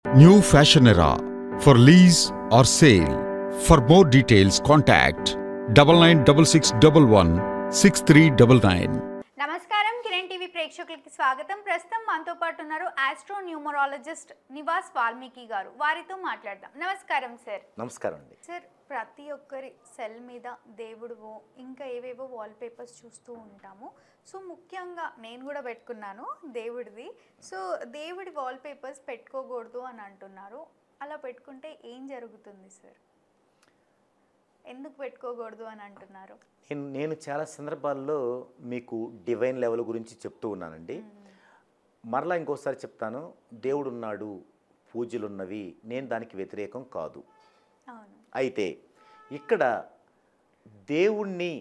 New fashion era for lease or sale. For more details, contact 9966116399. నమస్కారం Kiran TV ప్రేక్షకులకి స్వాగతం. ప్రస్తుతం మనతో పాటు ఉన్నారు ఆస్ట్రో న్యూమరాలజిస్ట్ నివాస్ వాల్మీకి గారు. వారితో మాట్లాడదాం. నమస్కారం సార్. నమస్కారం అండి. సార్, ప్రతి ఒక్కరి సెల్ మీద దేవుడివో ఇంకా ఏవేవో వాల్ పేపర్స్ చూస్తూ ఉంటాము. సో ముఖ్యంగా నేను కూడా పెట్టుకున్నాను దేవుడిది. సో దేవుడి వాల్ పేపర్స్ పెట్టుకోకూడదు అని అంటున్నారు. అలా పెట్టుకుంటే ఏం జరుగుతుంది సార్? ఎందుకు పెట్టుకోకూడదు అని అంటున్నారు? నేను చాలా సందర్భాల్లో మీకు డివైన్ లెవెల్ గురించి చెప్తూ ఉన్నానండి. మరలా ఇంకోసారి చెప్తాను, దేవుడు ఉన్నాడు, పూజలు ఉన్నవి, నేను దానికి వ్యతిరేకం కాదు. అయితే ఇక్కడ దేవుణ్ణి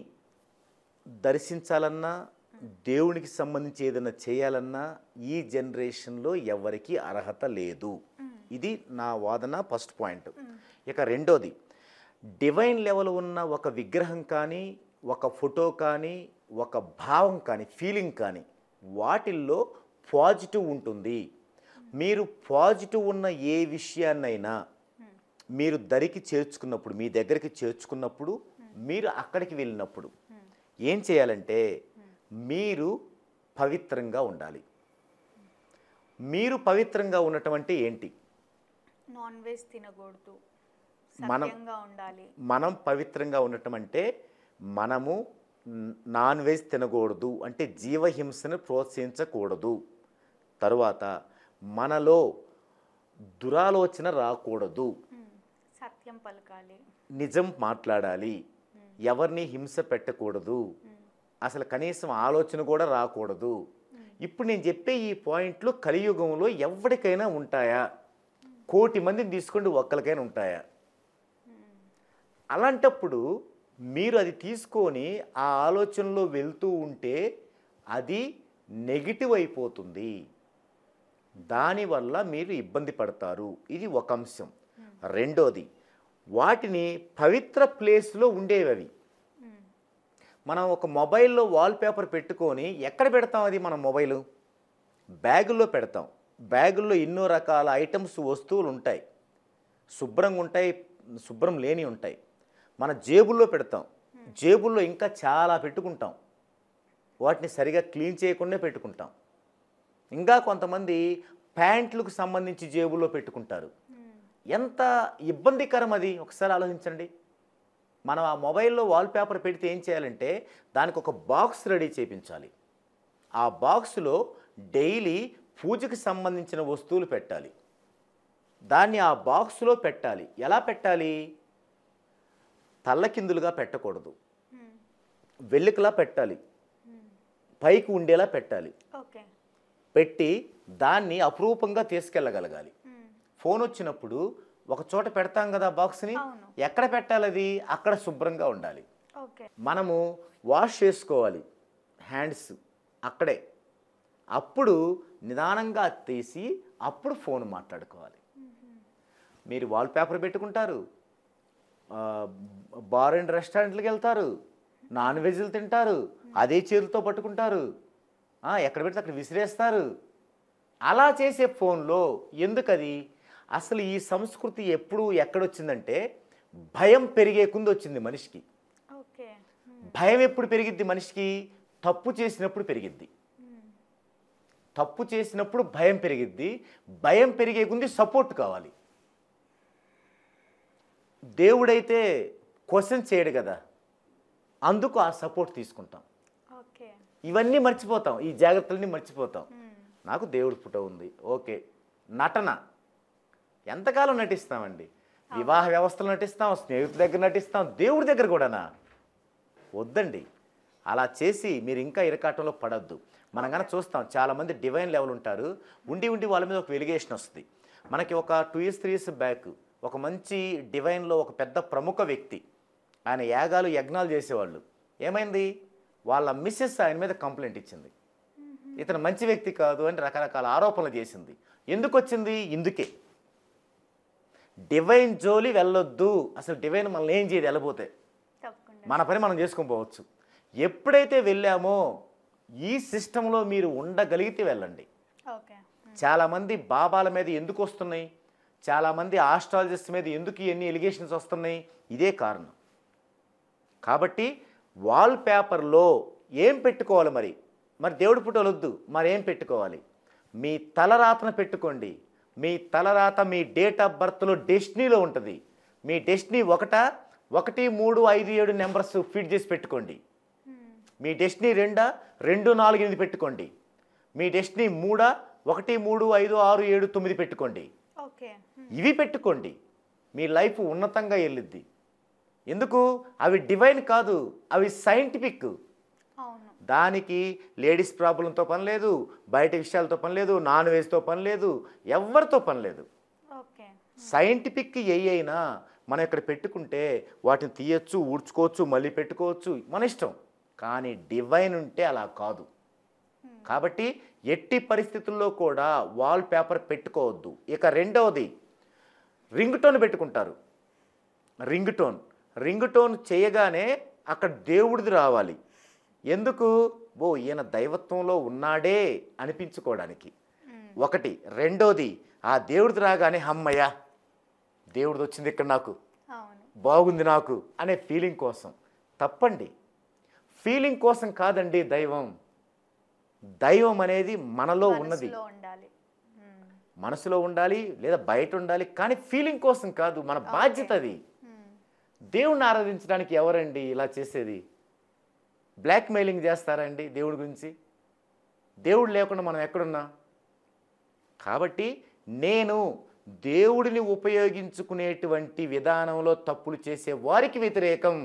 దర్శించాలన్నా, దేవునికి సంబంధించి ఏదైనా చేయాలన్నా ఈ జనరేషన్లో ఎవరికి అర్హత లేదు. ఇది నా వాదన, ఫస్ట్ పాయింట్. ఇక రెండోది, డివైన్ లెవెల్ ఉన్న ఒక విగ్రహం కానీ, ఒక ఫోటో కానీ, ఒక భావం కానీ, ఫీలింగ్ కానీ, వాటిల్లో పాజిటివ్ ఉంటుంది. మీరు పాజిటివ్ ఉన్న ఏ విషయాన్నైనా మీరు దరికి చేర్చుకున్నప్పుడు, మీ దగ్గరికి చేర్చుకున్నప్పుడు, మీరు అక్కడికి వెళ్ళినప్పుడు ఏం చేయాలంటే మీరు పవిత్రంగా ఉండాలి. మీరు పవిత్రంగా ఉండటం అంటే ఏంటి? నాన్ వెజ్ తినకూడదు, మనం పవిత్రంగా ఉండటం అంటే మనము నాన్ వెజ్ తినకూడదు, అంటే జీవహింసను ప్రోత్సహించకూడదు. తరువాత మనలో దురాలోచన రాకూడదు, సత్యం పలకాలి, నిజం మాట్లాడాలి, ఎవరిని హింస పెట్టకూడదు, అసలు కనీసం ఆలోచన కూడా రాకూడదు. ఇప్పుడు నేను చెప్పే ఈ పాయింట్లు కలియుగంలో ఎవరికైనా ఉంటాయా? 1,000,000 మందిని తీసుకోండి, ఒక్కరికైనా ఉంటాయా? అలాంటప్పుడు మీరు అది తీసుకొని ఆ ఆలోచనలో వెళ్తూ ఉంటే అది నెగిటివ్ అయిపోతుంది. దానివల్ల మీరు ఇబ్బంది పడతారు. ఇది ఒక అంశం. రెండోది, వాటిని పవిత్ర ప్లేస్లో ఉండేవి అవి. మనం ఒక మొబైల్లో వాల్పేపర్ పెట్టుకొని ఎక్కడ పెడతాం? అది మన మొబైలు బ్యాగుల్లో పెడతాం. బ్యాగుల్లో ఎన్నో రకాల ఐటమ్స్, వస్తువులు ఉంటాయి. శుభ్రంగా ఉంటాయి, శుభ్రం లేని ఉంటాయి. మన జేబుల్లో పెడతాం. జేబుల్లో ఇంకా చాలా పెట్టుకుంటాం. వాటిని సరిగా క్లీన్ చేయకుండా పెట్టుకుంటాం. ఇంకా కొంతమంది ప్యాంట్లకు సంబంధించి జేబుల్లో పెట్టుకుంటారు. ఎంత ఇబ్బందికరం అది, ఒకసారి ఆలోచించండి. మనం ఆ మొబైల్లో వాల్పేపర్ పెడితే ఏం చేయాలంటే దానికి ఒక బాక్స్ రెడీ చేయించాలి. ఆ బాక్స్లో డైలీ పూజకి సంబంధించిన వస్తువులు పెట్టాలి. దాన్ని ఆ బాక్స్లో పెట్టాలి. ఎలా పెట్టాలి? తల్లకిందులుగా పెట్టకూడదు, వెల్లికలా పెట్టాలి, పైకి ఉండేలా పెట్టాలి. పెట్టి దాన్ని అపురూపంగా తీసుకెళ్ళగలగాలి. ఫోన్ వచ్చినప్పుడు ఒక చోట పెడతాం కదా బాక్స్ని, ఎక్కడ పెట్టాలి? అది అక్కడ శుభ్రంగా ఉండాలి. మనము వాష్ చేసుకోవాలి హ్యాండ్స్ అక్కడే. అప్పుడు నిదానంగా తీసి అప్పుడు ఫోన్ మాట్లాడుకోవాలి. మీరు వాల్పేపర్ పెట్టుకుంటారు, బార్ అండ్ రెస్టారెంట్లకు వెళ్తారు, నాన్ వెజ్లు తింటారు, అదే చేతులతో పట్టుకుంటారు, ఎక్కడ పెడితే అక్కడ విసిరేస్తారు. అలా చేసే ఫోన్లో ఎందుకది? అసలు ఈ సంస్కృతి ఎప్పుడు ఎక్కడొచ్చిందంటే భయం పెరిగే కుంది వచ్చింది మనిషికి. భయం ఎప్పుడు పెరిగిద్ది మనిషికి? తప్పు చేసినప్పుడు పెరిగిద్ది. తప్పు చేసినప్పుడు భయం పెరిగిద్ది. భయం పెరిగే కుంది సపోర్ట్ కావాలి. దేవుడైతే క్వశ్చన్ చేయడు కదా, అందుకు ఆ సపోర్ట్ తీసుకుంటాం. ఇవన్నీ మర్చిపోతాం, ఈ జాగ్రత్తలన్నీ మర్చిపోతాం. నాకు దేవుడి ఫోటో ఉంది, ఓకే. నటన ఎంతకాలం నటిస్తామండి? వివాహ వ్యవస్థలో నటిస్తాం, స్నేహితుల దగ్గర నటిస్తాం, దేవుడి దగ్గర కూడానా? వద్దండి. అలా చేసి మీరు ఇంకా ఇరకాటంలో పడద్దు. మనం కనుక చూస్తాం, చాలామంది డివైన్ లెవెల్ ఉంటారు, ఉండి ఉండి వాళ్ళ మీద ఒక వెలిగేషన్ వస్తుంది. మనకి ఒక 2 years 3 years బ్యాక్ ఒక మంచి డివైన్లో ఒక పెద్ద ప్రముఖ వ్యక్తి, ఆయన యాగాలు యజ్ఞాలు చేసేవాళ్ళు. ఏమైంది? వాళ్ళ మిస్సెస్ ఆయన మీద కంప్లైంట్ ఇచ్చింది, ఇతను మంచి వ్యక్తి కాదు అని రకరకాల ఆరోపణలు చేసింది. ఎందుకు వచ్చింది? ఇందుకే. డివైన్ జోలి వెళ్ళొద్దు. అసలు డివైన్ మనల్ని ఏం చేయదు, వెళ్ళబోతే మన పని మనం చేసుకొని పోవచ్చు. ఎప్పుడైతే వెళ్ళామో ఈ సిస్టంలో మీరు ఉండగలిగితే వెళ్ళండి. చాలామంది బాబాల మీద ఎందుకు వస్తున్నాయి? చాలామంది ఆస్ట్రాలజిస్ట్ మీద ఎందుకు ఎన్ని ఎలిగేషన్స్ వస్తున్నాయి? ఇదే కారణం. కాబట్టి వాల్ పేపర్లో ఏం పెట్టుకోవాలి మరి దేవుడి ఫోటోలు వద్దు, మరి ఏం పెట్టుకోవాలి? మీ తలరాతను పెట్టుకోండి. మీ తలరాత మీ డేట్ ఆఫ్ బర్త్లో డెస్టినీలో ఉంటుంది. మీ డెస్టినీ 1, 3, 5, 7 నెంబర్స్ ఫీడ్ చేసి పెట్టుకోండి. మీ డెస్టినీ 2, 2, 4, 8 పెట్టుకోండి. మీ డెస్టినీ 3, 1, 3, 5, 6, 7, 9 పెట్టుకోండి. ఇవి పెట్టుకోండి. మీ లైఫ్ ఉన్నతంగా వెళ్ళిద్ది. ఎందుకు? అవి డివైన్ కాదు, అవి సైంటిఫిక్. దానికి లేడీస్ ప్రాబ్లంతో పని లేదు, బయట విషయాలతో పని లేదు, నాన్ వెజ్తో పని లేదు, ఎవరితో పని లేదు. సైంటిఫిక్ అయినా మనం ఇక్కడ పెట్టుకుంటే వాటిని తీయచ్చు, ఊడ్చుకోవచ్చు, మళ్ళీ పెట్టుకోవచ్చు, మన ఇష్టం. కానీ డివైన్ ఉంటే అలా కాదు. కాబట్టి ఎట్టి పరిస్థితుల్లో కూడా వాల్ పేపర్ పెట్టుకోవద్దు. ఇక రెండవది, రింగ్ టోన్ పెట్టుకుంటారు. రింగ్ టోన్ చేయగానే అక్కడ దేవుడిది రావాలి. ఎందుకు? ఈయన దైవత్వంలో ఉన్నాడే అనిపించుకోవడానికి ఒకటి. రెండోది, ఆ దేవుడిది రాగానే అమ్మయ్య దేవుడిది వచ్చింది ఇక్కడ, నాకు బాగుంది నాకు అనే ఫీలింగ్ కోసం. తప్పండి. ఫీలింగ్ కోసం కాదండి దైవం. దైవం అనేది మనలో ఉన్నది, మనసులో ఉండాలి లేదా బయట ఉండాలి, కానీ ఫీలింగ్ కోసం కాదు. మన బాధ్యత అది. దేవుణ్ణి ఆరాధించడానికి ఎవరండి ఇలా చేసేది? బ్లాక్ మెయిలింగ్ చేస్తారండి దేవుడి గురించి? దేవుడు లేకుండా మనం ఎక్కడున్నా? కాబట్టి నేను దేవుడిని ఉపయోగించుకునేటువంటి విధానంలో తప్పులు చేసే వారికి వ్యతిరేకం,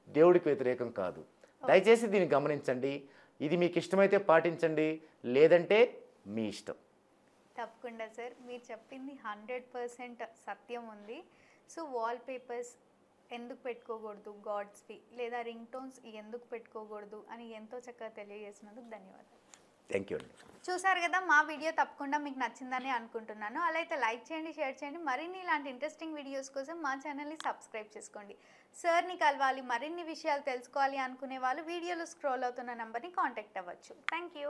దేవుడికి వ్యతిరేకం కాదు. దయచేసి దీన్ని గమనించండి. ఇది మీకు ఇష్టమైతే పాటించండి, లేదంటే మీ ఇష్టం. తప్పకుండా సార్, మీరు చెప్పింది 100% సత్యం ఉంది. సో వాల్ పేపర్స్ ఎందుకు పెట్టుకోకూడదు, గాడ్స్వి లేదా రింగ్ టోన్స్ ఎందుకు పెట్టుకోకూడదు అని ఎంతో చక్కగా తెలియజేసినందుకు ధన్యవాదాలు. థ్యాంక్ యూ అండి. చూసారు కదా, మా వీడియో తప్పకుండా మీకు నచ్చిందని అనుకుంటున్నాను. అలా అయితే లైక్ చేయండి, షేర్ చేయండి. మరిన్ని ఇలాంటి ఇంట్రెస్టింగ్ వీడియోస్ కోసం మా ఛానల్ని సబ్స్క్రైబ్ చేసుకోండి. సార్ని కలవాలి, మరిన్ని విషయాలు తెలుసుకోవాలి అనుకునే వాళ్ళు వీడియోలో స్క్రోల్ అవుతున్న నెంబర్ని కాంటాక్ట్ అవ్వచ్చు. Thank you.